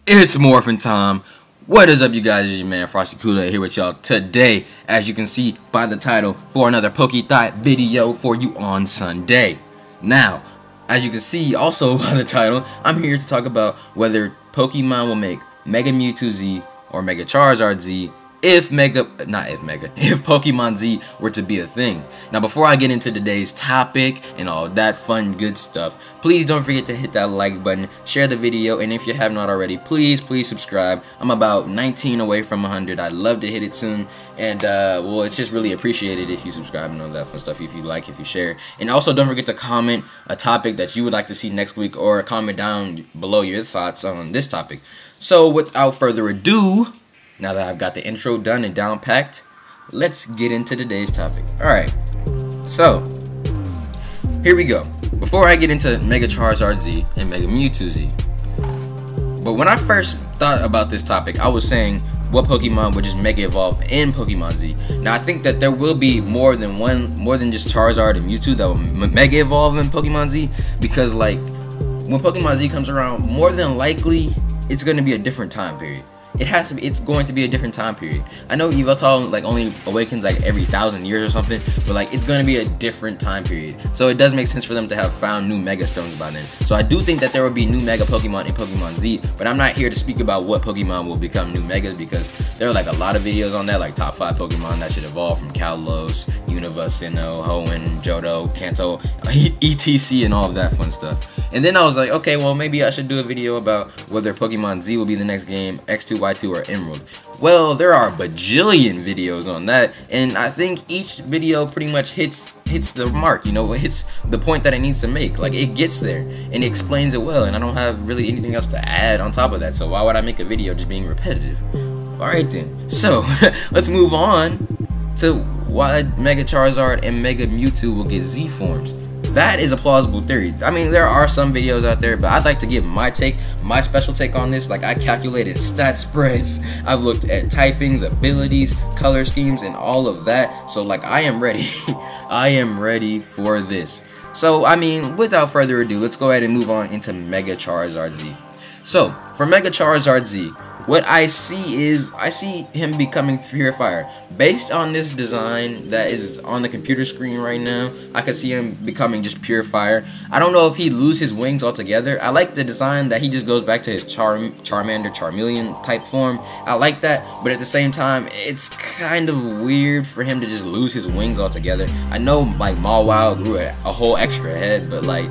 It's morphin' time. What is up, you guys? It's your man Frosty Kool-Aid here with y'all today, as you can see by the title, for another PokeThought video for you on Sunday. Now, as you can see also by the title, I'm here to talk about whether Pokemon will make Mega Mewtwo Z or Mega Charizard Z if Pokemon Z were to be a thing. Now, before I get into today's topic and all that fun good stuff, please don't forget to hit that like button, share the video, and if you have not already, please subscribe. I'm about 19 away from 100. I'd love to hit it soon, and well, it's just really appreciated if you subscribe and all that fun stuff, if you like, if you share. And also don't forget to comment a topic that you would like to see next week, or comment down below your thoughts on this topic. So without further ado, now that I've got the intro done and down packed, let's get into today's topic. Alright, so here we go. Before I get into Mega Charizard Z and Mega Mewtwo Z, but when I first thought about this topic, I was saying what Pokemon would just Mega Evolve in Pokemon Z. Now I think that there will be more than just Charizard and Mewtwo that will Mega Evolve in Pokemon Z, because like when Pokemon Z comes around, more than likely it's going to be a different time period. It's going to be a different time period. I know Yveltal like only awakens like every 1,000 years or something, but like it's going to be a different time period. So it does make sense for them to have found new Mega Stones by then. So I do think that there will be new Mega Pokemon in Pokemon Z, but I'm not here to speak about what Pokemon will become new Megas, because there are like a lot of videos on that, like top 5 Pokemon that should evolve from Kalos, Unova, Sinnoh, Hoenn, Johto, Kanto, etc. and all of that fun stuff. And then I was like, okay, well maybe I should do a video about whether Pokemon Z will be the next game, X2, Y2, or Emerald. Well, there are a bajillion videos on that, and I think each video pretty much hits the mark, you know, it hits the point that it needs to make. Like, it gets there, and it explains it well, and I don't have really anything else to add on top of that, so why would I make a video just being repetitive? Alright then, so, let's move on to why Mega Charizard and Mega Mewtwo will get Z forms. That is a plausible theory. I mean, there are some videos out there, but I'd like to give my special take on this. Like, I calculated stat spreads, I've looked at typings, abilities, color schemes, and all of that. So, like, I am ready. I am ready for this. So, I mean, without further ado, let's go ahead and move on into Mega Charizard Z. So, for Mega Charizard Z, what I see is, I see him becoming Pure Fire. Based on this design that is on the computer screen right now, I could see him becoming just Pure Fire. I don't know if he'd lose his wings altogether. I like the design that he just goes back to his Charmander, Charmeleon type form. I like that, but at the same time, it's kind of weird for him to just lose his wings altogether. I know, like, Mawile grew a whole extra head, but like,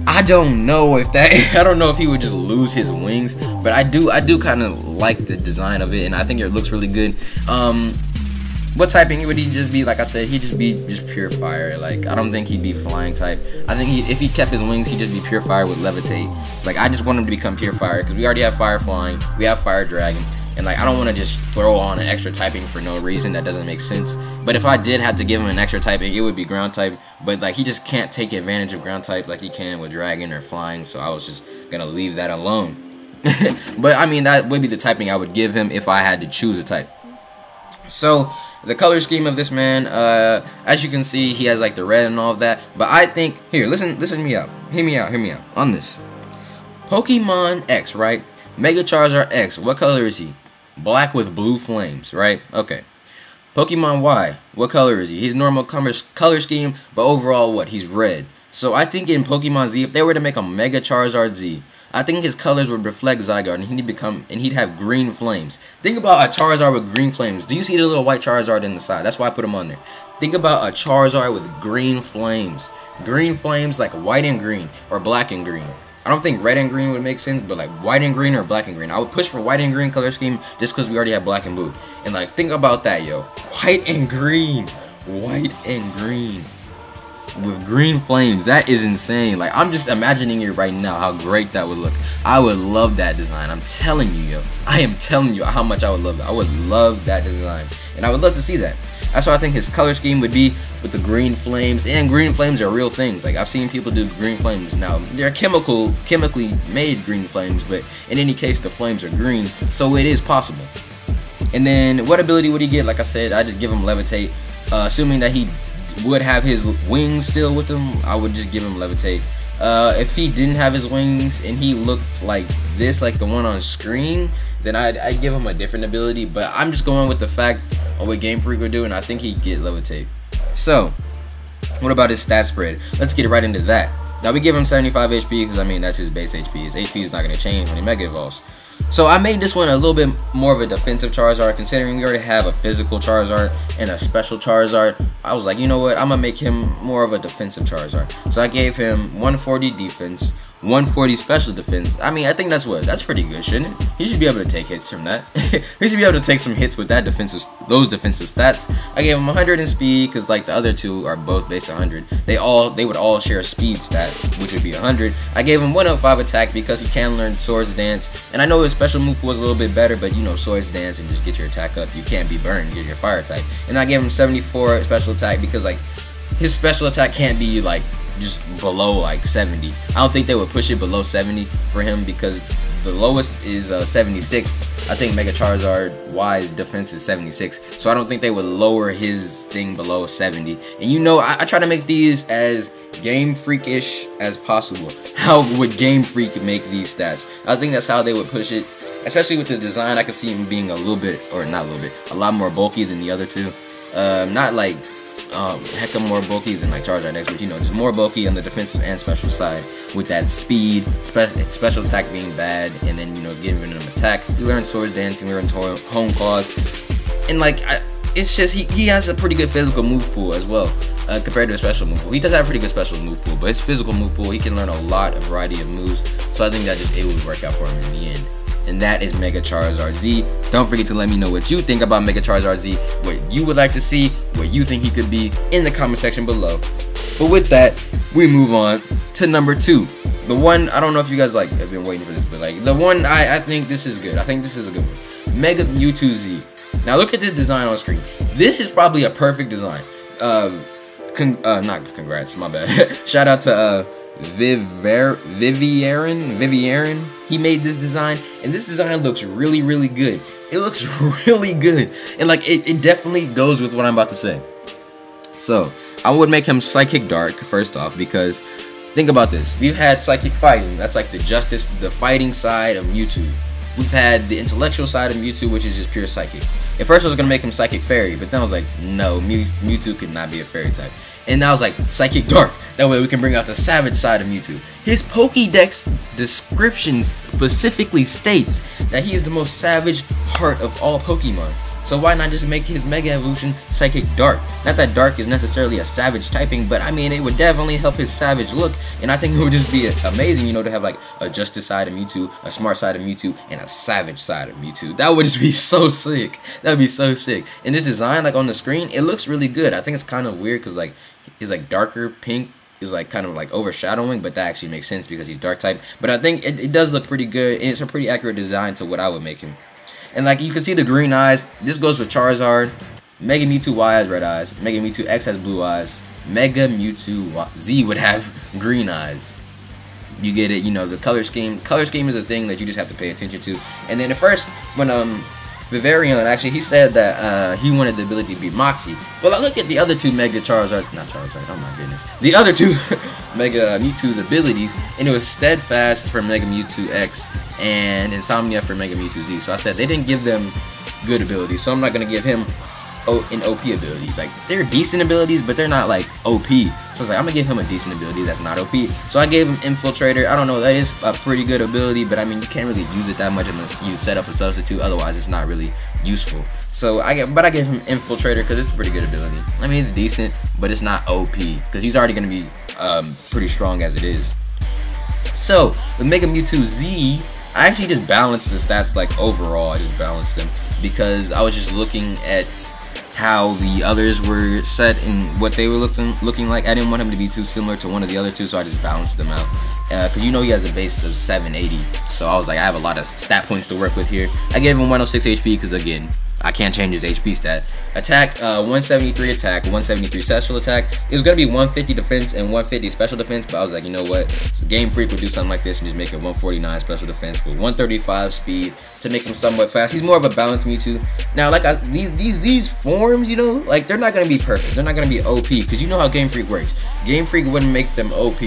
I don't know if he would just lose his wings, but I do kind of like the design of it, and I think it looks really good. What typing would he just be? Like I said, he'd just be Pure Fire. Like, I don't think he'd be Flying type. I think if he kept his wings, he'd just be Pure Fire with Levitate. Like, I just want him to become Pure Fire, because we already have Fire Flying, we have Fire Dragon, and like, I don't want to just throw on an extra typing for no reason. That doesn't make sense. But if I did have to give him an extra typing, it would be Ground type. But like, he just can't take advantage of Ground type like he can with Dragon or Flying, so I was just gonna leave that alone. But I mean, that would be the typing I would give him if I had to choose a type. So the color scheme of this man, as you can see, he has like the red and all of that. But I think, here, listen to me out. Hear me out on this. Pokemon X, right? Mega Charizard X, what color is he? Black with blue flames, right? Okay. Pokemon Y, what color is he? His normal color scheme, but overall, what? He's red. So I think in Pokemon Z, if they were to make a Mega Charizard Z, I think his colors would reflect Zygarde, and he'd have green flames. Think about a Charizard with green flames. Do you see the little white Charizard in the side? That's why I put him on there. Think about a Charizard with green flames. Green flames, like white and green, or black and green. I don't think red and green would make sense, but like white and green or black and green. I would push for white and green color scheme just because we already have black and blue. And like, think about that, yo. White and green. White and green. With green flames. That is insane. Like, I'm just imagining it right now, how great that would look. I would love that design. I'm telling you, yo. I am telling you how much I would love that. I would love that design. And I would love to see that. That's why I think his color scheme would be with the green flames. And green flames are real things. Like, I've seen people do green flames. Now, they're chemically made green flames, but in any case, the flames are green, so it is possible. And then, what ability would he get? Like I said, I just give him Levitate. Assuming that he would have his wings still with him, I would just give him Levitate. If he didn't have his wings and he looked like this, like the one on screen, then I'd give him a different ability. But I'm just going with the fact of what Game Freak would do, and I think he'd get Levitate. So, what about his stat spread? Let's get right into that. Now, we give him 75 HP because, I mean, that's his base HP. His HP is not going to change when he Mega Evolves. So, I made this one a little bit more of a defensive Charizard, considering we already have a physical Charizard and a special Charizard. I was like, you know what? I'm going to make him more of a defensive Charizard. So, I gave him 140 defense, 140 special defense. I mean, I think that's pretty good, shouldn't it? He should be able to take hits from that. He should be able to take some hits with that those defensive stats. I gave him 100 in speed because like the other two are both based on 100. They would all share a speed stat, which would be 100. I gave him 105 attack because he can learn Swords Dance, and I know his special move was a little bit better, but you know, Swords Dance and just get your attack up. You can't be burned because you're fire type. And I gave him 74 special attack because like his special attack can't be like just below like 70. I don't think they would push it below 70 for him because the lowest is 76. I think Mega Charizard Y's defense is 76, so I don't think they would lower his thing below 70. And you know, I try to make these as Game Freakish as possible. How would Game Freak make these stats? I think that's how they would push it, especially with the design. I could see him being a little bit, or not a little bit, a lot more bulky than the other two. Not like hecka more bulky than like Charizard X, but you know, just more bulky on the defensive and special side with that speed, special attack being bad, and then you know, giving him attack. He learned Swords Dance, he learned Home Claws, and like it's just he has a pretty good physical move pool as well compared to a special move pool. He does have a pretty good special move pool, but his physical move pool, he can learn a lot of variety of moves. So I think that it would work out for him in the end. And that is Mega Charizard Z. Don't forget to let me know what you think about Mega Charizard Z, what you would like to see, what you think he could be in the comment section below. But with that, we move on to number 2. The one, I don't know if you guys like have been waiting for this, but like the one I think this is good. I think this is a good one. Mega Mewtwo Z. Now look at this design on screen. This is probably a perfect design. Not congrats, my bad. Shout out to Viviaron. He made this design, and this design looks really, really good. It looks really good, and like it definitely goes with what I'm about to say. So I would make him Psychic Dark first off, because think about this. We've had Psychic Fighting. That's like the fighting side of Mewtwo. We've had the intellectual side of Mewtwo, which is just pure Psychic. At first I was gonna make him Psychic Fairy, but then I was like, no, Mewtwo could not be a Fairy type. And now I was like, Psychic Dark. That way we can bring out the savage side of Mewtwo. His Pokédex descriptions specifically states that he is the most savage heart of all Pokemon. So why not just make his Mega Evolution Psychic Dark? Not that Dark is necessarily a savage typing, but I mean, it would definitely help his savage look. And I think it would just be amazing, you know, to have like a Justice side of Mewtwo, a Smart side of Mewtwo, and a Savage side of Mewtwo. That would just be so sick. That would be so sick. And this design, like on the screen, it looks really good. I think it's kind of weird because like his like darker pink is like kind of like overshadowing, but that actually makes sense because he's Dark type. But I think it does look pretty good, and it's a pretty accurate design to what I would make him. And like you can see the green eyes. This goes with Charizard. Mega Mewtwo Y has red eyes. Mega Mewtwo X has blue eyes. Mega Mewtwo Z would have green eyes. You get it, you know, the color scheme. Color scheme is a thing that you just have to pay attention to. And then at first, when Viviaron, actually, he said that he wanted the ability to be Moxie. Well, I looked at the other two Mega Charizard, not Charizard, oh my goodness. The other two Mega Mewtwo's abilities, and it was Steadfast for Mega Mewtwo X and Insomnia for Mega Mewtwo Z. So I said they didn't give them good abilities, so I'm not going to give him an OP ability. Like, they're decent abilities, but they're not like OP. So I was like, I'm gonna give him a decent ability that's not OP. So I gave him Infiltrator. I don't know, that is a pretty good ability, but I mean, you can't really use it that much unless you set up a substitute. Otherwise, it's not really useful. So I gave him Infiltrator because it's a pretty good ability. I mean, it's decent, but it's not OP because he's already gonna be pretty strong as it is. So with Mega Mewtwo Z, I actually just balanced the stats like overall. I just balanced them because I was just looking at how the others were set and what they were looking like. I didn't want him to be too similar to one of the other two, so I just balanced them out. Because you know he has a base of 780, so I was like, I have a lot of stat points to work with here. I gave him 106 HP because, again, I can't change his HP stat. Attack, 173 attack, 173 special attack. It was going to be 150 defense and 150 special defense, but I was like, you know what? Game Freak would do something like this and just make it 149 special defense with 135 speed to make him somewhat fast. He's more of a balanced Mewtwo. Now, like, these forms, you know, like, they're not going to be perfect. They're not going to be OP because you know how Game Freak works. Game Freak wouldn't make them OP.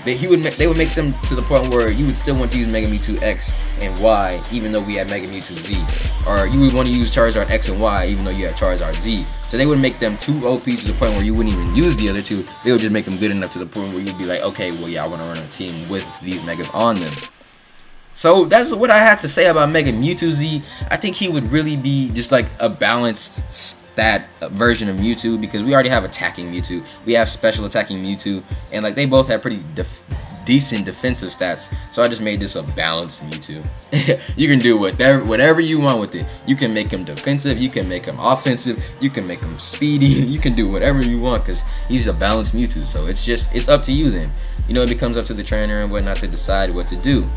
they would make them to the point where you would still want to use Mega Mewtwo X and Y even though we had Mega Mewtwo Z, or you would want to use Charizard X and Y even though you had Charizard Z. So they would make them too OP to the point where you wouldn't even use the other two. They would just make them good enough to the point where you'd be like, okay, well yeah, I want to run a team with these Megas on them. So that's what I have to say about Mega Mewtwo Z. I think he would really be just like a balanced stat version of Mewtwo, because we already have attacking Mewtwo, we have special attacking Mewtwo, and like they both have pretty decent defensive stats. So I just made this a balanced Mewtwo. You can do whatever you want with it. You can make him defensive, you can make him offensive, you can make him speedy, you can do whatever you want because he's a balanced Mewtwo. So it's up to you then. You know, it becomes up to the trainer and whatnot to decide what to do.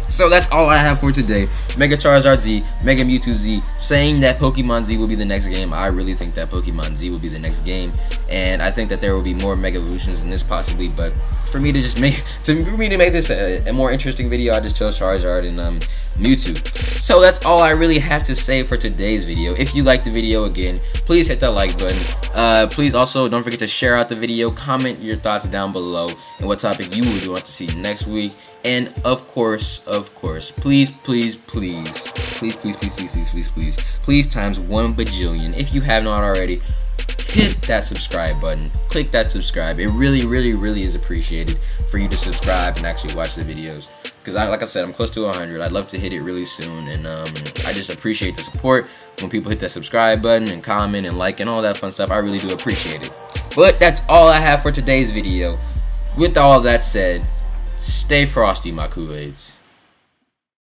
So that's all I have for today. Mega Charizard Z, Mega Mewtwo Z, saying that Pokemon Z will be the next game. I really think that Pokemon Z will be the next game, and I think that there will be more Mega Evolutions than this possibly, but for me to make this a more interesting video, I just chose Charizard and Mewtwo. So that's all I really have to say for today's video. If you liked the video, again, please hit that like button. Please also don't forget to share out the video, comment your thoughts down below, and what topic you would want to see next week. And of course, please times 1 bajillion, if you have not already, hit that subscribe button, click that subscribe. It really is appreciated for you to subscribe and actually watch the videos, because like I said, I'm close to 100. I'd love to hit it really soon, and I just appreciate the support when people hit that subscribe button and comment and like and all that fun stuff. I really do appreciate it. But that's all I have for today's video. With all that said, stay frosty, my Kool-Aids.